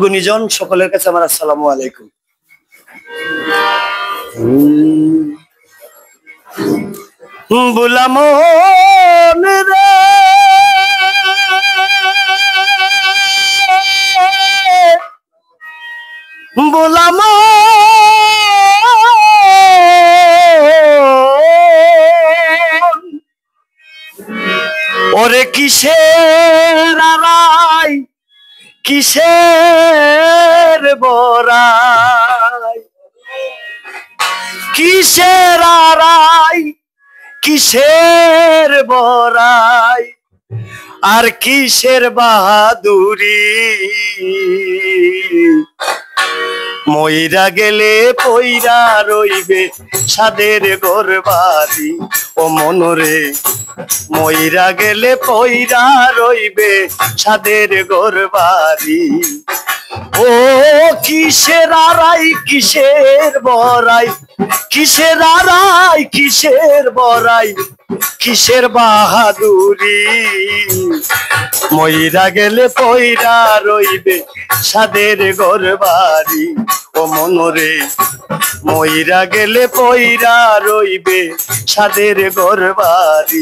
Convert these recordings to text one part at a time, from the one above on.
গুণীজন সকলের কাছে আমার আসসালামু আলাইকুম। বুলাম রে বুলাম ওরে কিসের আড়াই কিসের বড়াই কিসের আড়াই কিসের বড়াই আর কিসের বাহাদুরি মইরা গেলে পইরা রইবে সাদের ঘরবাড়ি ও মনরে মইরা গেলে পইরা রইবে সাদের ঘরবাড়ি ও কিসের আড়াই কিসের বড়াই কিসের আড়াই কিসের বড়াই কিসের বাহাদুরি মইরা গেলে পইরা রইবে সাদের ঘরবাড়ি ও মনরে মইরা গেলে পইরা রইবে সাদের ঘরবাড়ি।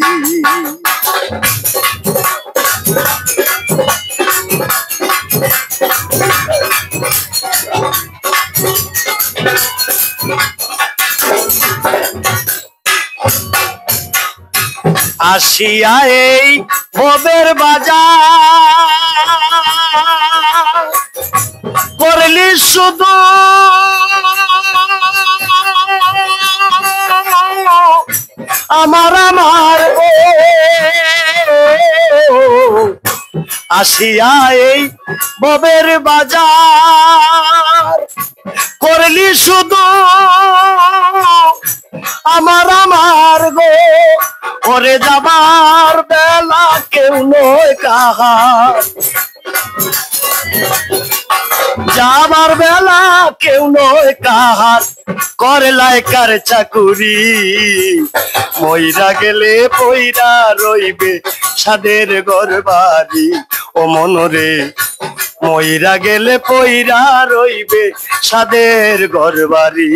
আসিয়া এই ভবের বাজার করলি শুধু আমার আমার আসিয়া এই ভবের বাজার করলি শুধু আমার আমার গো ওরে যাবার বেলা কেউ নয় কাহার যাবার বেলা কেউ নয় কাহার করলাই কার চাকুরি মইরা গেলে পইরা রইবে সাদের ঘরবাড়ি ও মনরে মইরা গেলে পইরা রইবে সাদের ঘরবাড়ি।